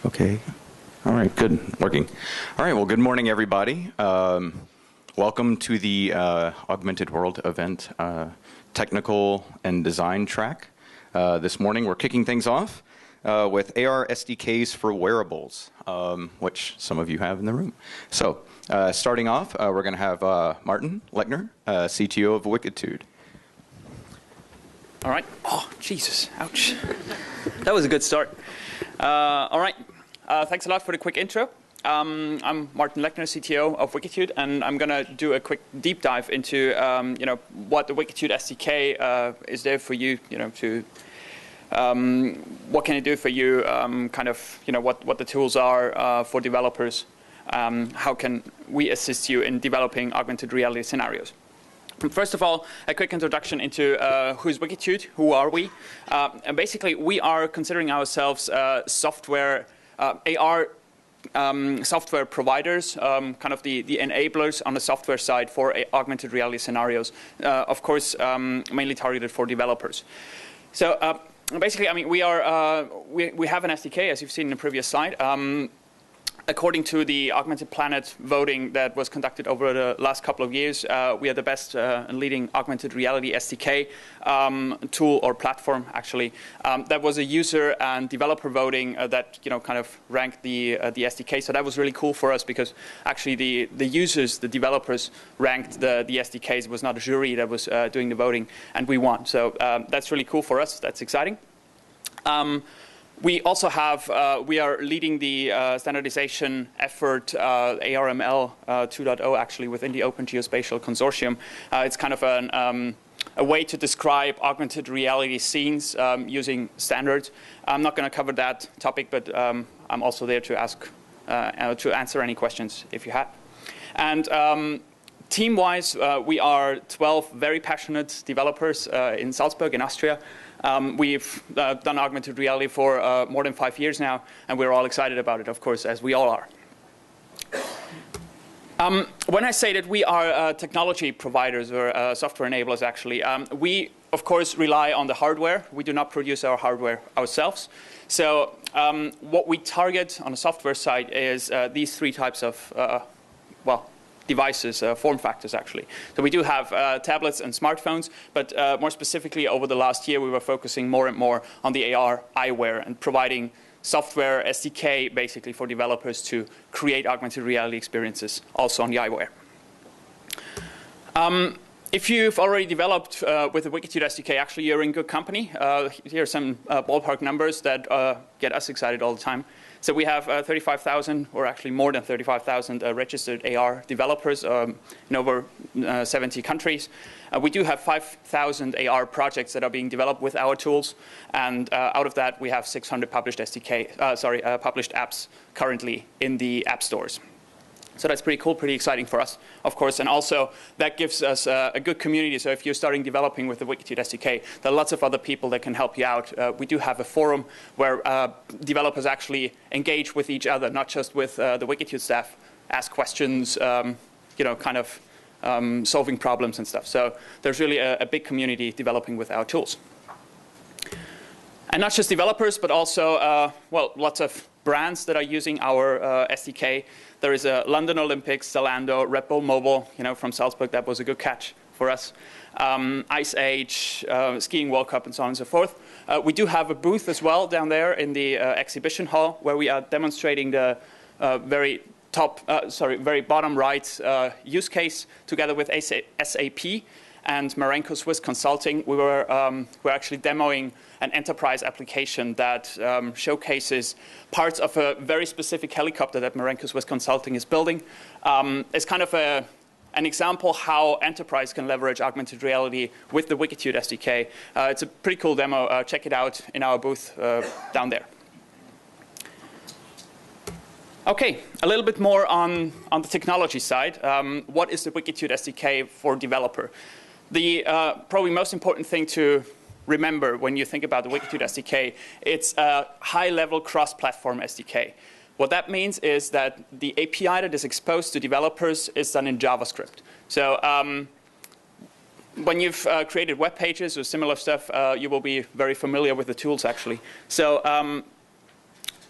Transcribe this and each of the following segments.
Okay. All right, good. Working. All right, well, good morning, everybody. Welcome to the Augmented World event, technical and design track. This morning, we're kicking things off with AR SDKs for wearables, which some of you have in the room. So, starting off, we're going to have Martin Lechner, CTO of Wikitude. All right. Oh, Jesus. Ouch. That was a good start. All right. Thanks a lot for the quick intro. I'm Martin Lechner, CTO of Wikitude, and I'm going to do a quick deep dive into what the Wikitude SDK is there for you, to what can it do for you, what the tools are for developers, how can we assist you in developing augmented reality scenarios. First of all, a quick introduction into who's Wikitude, who are we. And basically, we are considering ourselves software, AR software providers, kind of the enablers on the software side for augmented reality scenarios, of course, mainly targeted for developers. So basically, I mean, we have an SDK, as you've seen in the previous slide. According to the Augmented Planet voting that was conducted over the last couple of years, we are the best and leading augmented reality SDK tool or platform, actually. That was a user and developer voting that kind of ranked the SDK. So that was really cool for us because actually the users, the developers, ranked the SDKs. It was not a jury that was doing the voting, and we won. So that's really cool for us. That's exciting. We also have, we are leading the standardization effort, ARML 2.0, actually, within the Open Geospatial Consortium. It's kind of a way to describe augmented reality scenes using standards. I'm not going to cover that topic, but I'm also there to answer any questions if you have. And team-wise, we are 12 very passionate developers in Salzburg, in Austria. We've done augmented reality for more than 5 years now, and we're all excited about it, of course, as we all are. When I say that we are technology providers or software enablers, actually, we, of course, rely on the hardware. We do not produce our hardware ourselves. So what we target on the software side is these three types of, devices, form factors, actually. So we do have tablets and smartphones, but more specifically, over the last year, we were focusing more and more on the AR eyewear and providing software SDK, basically, for developers to create augmented reality experiences also on the eyewear. If you've already developed with the Wikitude SDK, actually, you're in good company. Here are some ballpark numbers that get us excited all the time. So we have 35,000, or actually more than 35,000 registered AR developers in over 70 countries. We do have 5,000 AR projects that are being developed with our tools, and out of that, we have 600 published published apps currently in the app stores. So that's pretty cool, pretty exciting for us, of course. And also, that gives us a good community. So if you're starting developing with the Wikitude SDK, there are lots of other people that can help you out. We do have a forum where developers actually engage with each other, not just with the Wikitude staff, ask questions, solving problems and stuff. So there's really a big community developing with our tools. And not just developers, but also, lots of brands that are using our SDK. There is a London Olympics, Zalando, Red Bull Mobile, from Salzburg. That was a good catch for us. Ice Age, Skiing World Cup, and so on and so forth. We do have a booth as well down there in the exhibition hall where we are demonstrating the very bottom right use case together with SAP and Marenco Swiss Consulting. We're actually demoing an enterprise application that showcases parts of a very specific helicopter that Marenco Swiss Consulting is building. It's kind of an example how enterprise can leverage augmented reality with the Wikitude SDK. It's a pretty cool demo. Check it out in our booth down there. Okay, a little bit more on the technology side. What is the Wikitude SDK for developer? The probably most important thing to remember when you think about the Wikitude SDK, it's a high-level cross-platform SDK. What that means is that the API that is exposed to developers is done in JavaScript. So when you've created web pages or similar stuff, you will be very familiar with the tools, actually. So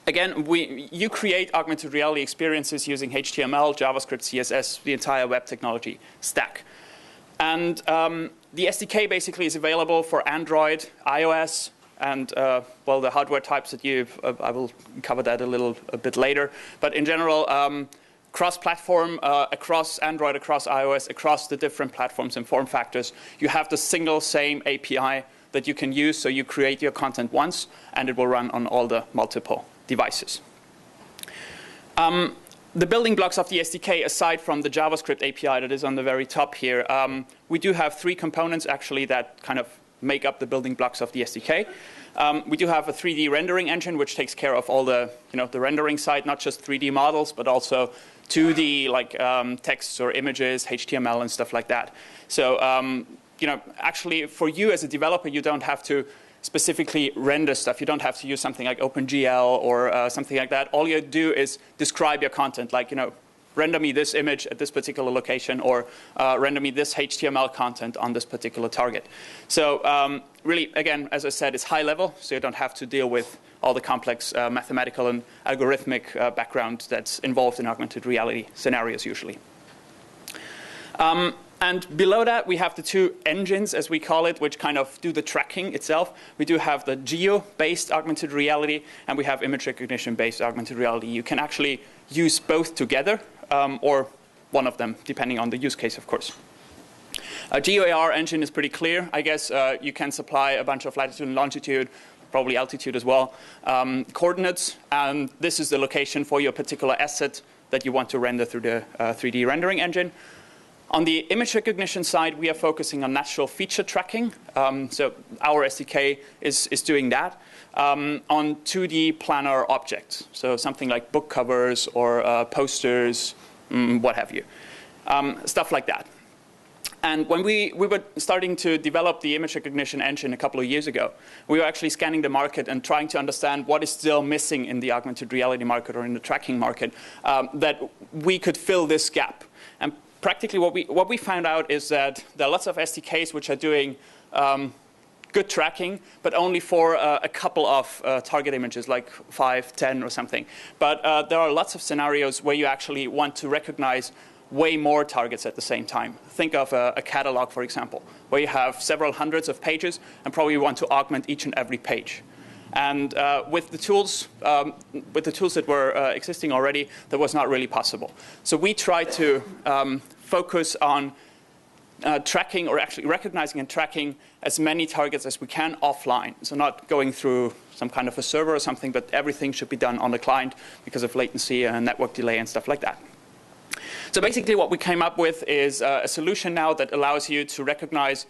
again, you create augmented reality experiences using HTML, JavaScript, CSS, the entire web technology stack. And the SDK basically is available for Android, iOS, and well, the hardware types that I will cover that a bit later. But in general, cross-platform, across Android, across iOS, across the different platforms and form factors, you have the single same API that you can use. So you create your content once, and it will run on all the multiple devices. The building blocks of the SDK, aside from the JavaScript API that is on the very top here, we do have 3 components actually that kind of make up the building blocks of the SDK. We do have a 3D rendering engine, which takes care of all the, the rendering side, not just 3D models, but also 2D like texts or images, HTML and stuff like that. So, actually for you as a developer, you don't have to specifically render stuff. You don't have to use something like OpenGL or something like that. All you do is describe your content, like, render me this image at this particular location, or render me this HTML content on this particular target. So really, again, as I said, it's high level, so you don't have to deal with all the complex mathematical and algorithmic background that's involved in augmented reality scenarios usually. And below that, we have the 2 engines, as we call it, which kind of do the tracking itself. We do have the geo-based augmented reality, and we have image recognition-based augmented reality. You can actually use both together, or one of them, depending on the use case, of course. A GeoAR engine is pretty clear. I guess you can supply a bunch of latitude and longitude, probably altitude as well, coordinates, and this is the location for your particular asset that you want to render through the 3D rendering engine. On the image recognition side, we are focusing on natural feature tracking. So our SDK is doing that on 2D planar objects. So something like book covers or posters, what have you. Stuff like that. And when we were starting to develop the image recognition engine a couple of years ago, we were actually scanning the market and trying to understand what is still missing in the augmented reality market or in the tracking market that we could fill this gap. And practically what we found out is that there are lots of SDKs which are doing good tracking, but only for a couple of target images, like 5, 10 or something. But there are lots of scenarios where you actually want to recognize way more targets at the same time. Think of a catalog, for example, where you have several hundreds of pages and probably want to augment each and every page. And with the tools that were existing already, that was not really possible. So we tried to focus on tracking, or actually recognizing and tracking as many targets as we can offline. So not going through some kind of a server or something, but everything should be done on the client because of latency and network delay and stuff like that. So basically what we came up with is a solution now that allows you to recognize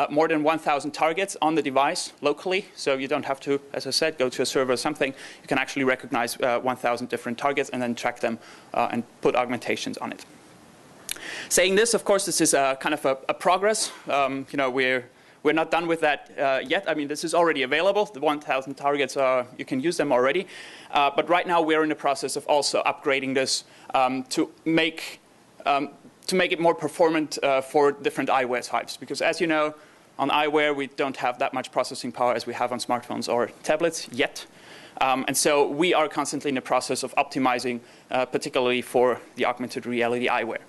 more than 1,000 targets on the device locally. So you don't have to, as I said, go to a server or something. You can actually recognize 1,000 different targets and then track them and put augmentations on it. Saying this, of course, this is kind of a progress. We're not done with that yet. I mean, this is already available. The 1,000 targets, you can use them already. But right now, we're in the process of also upgrading this to make it more performant for different eyewear types. Because as you know, on eyewear, we don't have that much processing power as we have on smartphones or tablets yet. And so we are constantly in the process of optimizing, particularly for the augmented reality eyewear.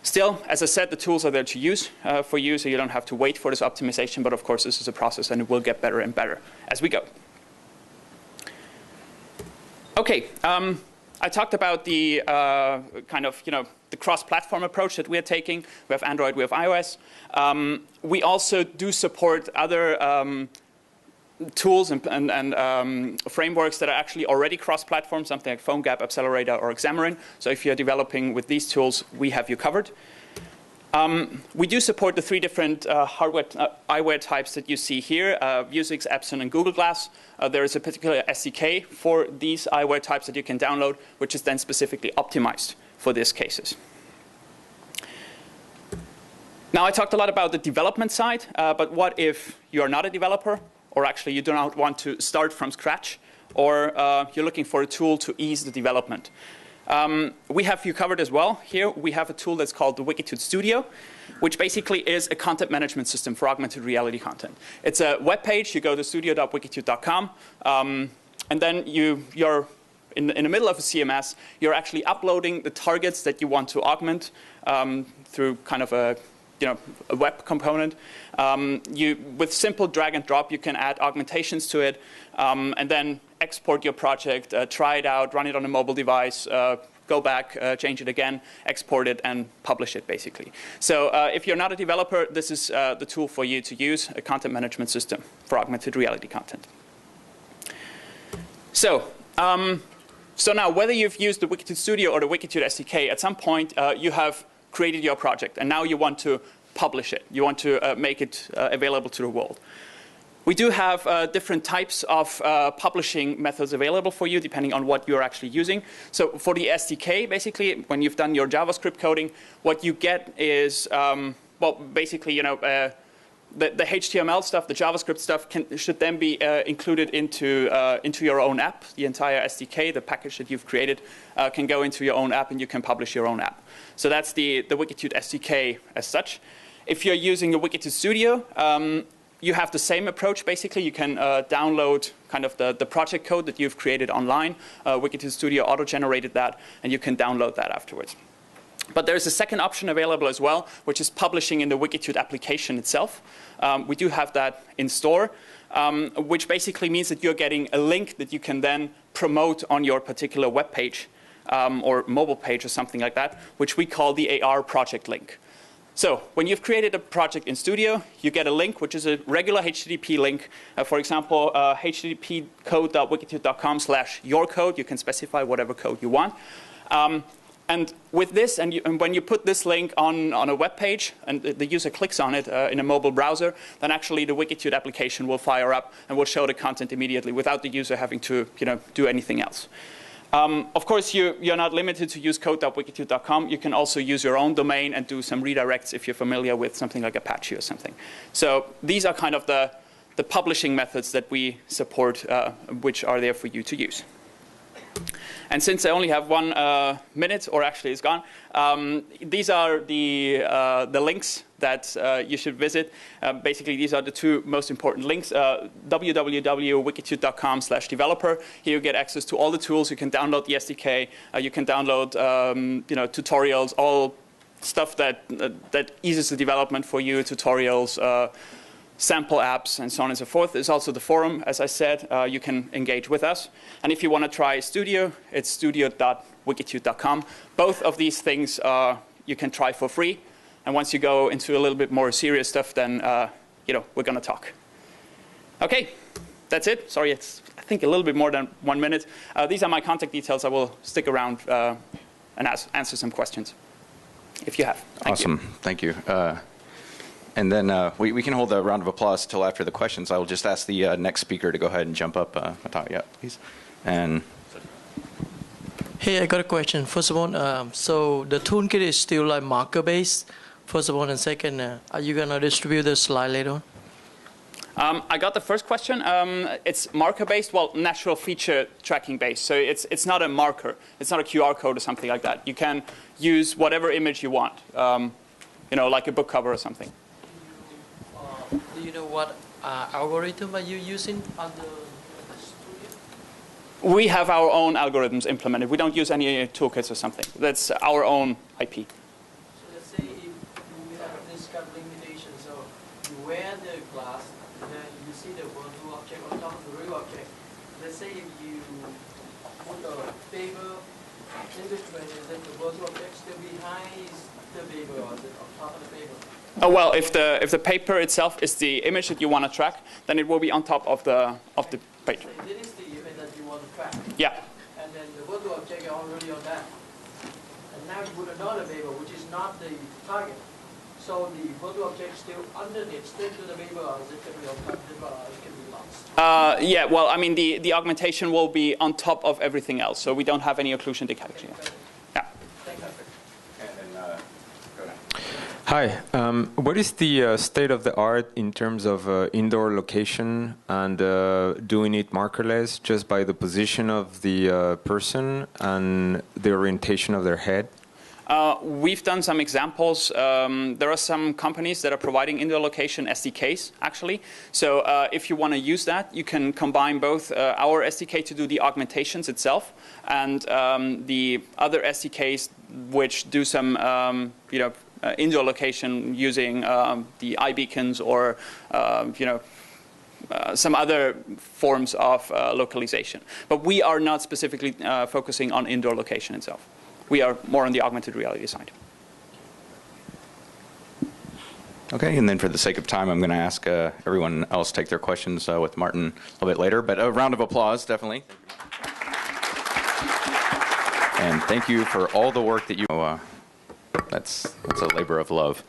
Still, as I said, the tools are there to use for you, so you don't have to wait for this optimization. But of course, this is a process, and it will get better and better as we go. OK, I talked about the kind of the cross-platform approach that we are taking. We have Android, we have iOS. We also do support other tools and frameworks that are actually already cross-platform, something like PhoneGap, Accelerator, or Xamarin. So if you're developing with these tools, we have you covered. We do support the 3 different hardware eyewear types that you see here, Vuzix, Epson, and Google Glass. There is a particular SDK for these eyewear types that you can download, which is then specifically optimized for these cases. Now, I talked a lot about the development side, but what if you are not a developer? Or actually you do not want to start from scratch, or you're looking for a tool to ease the development. We have you covered as well. Here we have a tool that's called the Wikitude Studio, which basically is a content management system for augmented reality content. It's a web page. You go to studio.wikitude.com, and then your in the middle of a CMS, you're actually uploading the targets that you want to augment through kind of a web component. With simple drag and drop, you can add augmentations to it, and then export your project, try it out, run it on a mobile device, go back, change it again, export it, and publish it, basically. So if you're not a developer, this is the tool for you to use, a content management system for augmented reality content. So now, whether you've used the Wikitude Studio or the Wikitude SDK, at some point you have created your project, and now you want to publish it. You want to make it available to the world. We do have different types of publishing methods available for you, depending on what you're actually using. So for the SDK, basically, when you've done your JavaScript coding, what you get is, well, basically, the HTML stuff, the JavaScript stuff, should then be included into your own app. The entire SDK, the package that you've created, can go into your own app, and you can publish your own app. So that's the Wikitude SDK as such. If you're using the Wikitude Studio, you have the same approach, basically. You can download kind of the project code that you've created online. Wikitude Studio auto-generated that, and you can download that afterwards. But there's a second option available as well, which is publishing in the Wikitude application itself. We do have that in store, which basically means that you're getting a link that you can then promote on your particular web page or mobile page or something like that, which we call the AR project link. So when you've created a project in Studio, you get a link, which is a regular HTTP link. For example, http code.wikitude.com/yourcode. You can specify whatever code you want. And with this, and when you put this link on a web page, and the user clicks on it in a mobile browser, then actually the Wikitude application will fire up and will show the content immediately without the user having to do anything else. Of course, you're not limited to use code.wikitude.com. You can also use your own domain and do some redirects if you're familiar with something like Apache or something. So these are kind of the publishing methods that we support, which are there for you to use. And since I only have 1 minute, or actually it's gone, these are the links that you should visit. Basically, these are the 2 most important links. www.wikitude.com/developer. Here you get access to all the tools. You can download the SDK. You can download tutorials, all stuff that eases the development for you, tutorials, sample apps, and so on and so forth. There's also the forum, as I said. You can engage with us. And if you want to try Studio, it's studio.wikitude.com. Both of these things you can try for free. And once you go into a little bit more serious stuff, then we're going to talk. OK, that's it. Sorry, it's, I think, a little bit more than 1 minute. These are my contact details. I will stick around and answer some questions, if you have. Awesome. Thank you. And then we can hold a round of applause until after the questions. I will just ask the next speaker to go ahead and jump up. Yeah, please. And hey, I got a question. First of all, so the toolkit is still like marker-based, first of all, and second, are you going to distribute the slide later on? I got the first question. It's marker-based, well, natural feature tracking-based. So it's not a marker. It's not a QR code or something like that. You can use whatever image you want, like a book cover or something. Do you know what algorithm are you using on the Studio? We have our own algorithms implemented. We don't use any toolkits or something. That's our own IP. So let's say if you have this kind of limitation, so you wear the glass, and then you see the virtual object on top of the real object. Let's say if you put a paper in between, is it the virtual object still behind the paper, or is it on top of the paper? Oh, well, if the paper itself is the image that you want to track, then it will be on top of the page. So this is the image that you want to track. Yeah. And then the virtual object is already on that. And now you put another paper, which is not the target. So the virtual object still underneath, still to the paper, or is it can be on top of the paper, or it can be lost? Yeah. Well, I mean, the augmentation will be on top of everything else, so we don't have any occlusion detection. Yeah. Hi, what is the state of the art in terms of indoor location and doing it markerless just by the position of the person and the orientation of their head? We've done some examples. There are some companies that are providing indoor location SDKs, actually. So if you want to use that, you can combine both our SDK to do the augmentations itself and the other SDKs which do some indoor location using the iBeacons or some other forms of localization. But we are not specifically focusing on indoor location itself. We are more on the augmented reality side. Okay, and then for the sake of time, I'm going to ask everyone else take their questions with Martin a little bit later. But a round of applause, definitely. And thank you for all the work that you. That's a labor of love.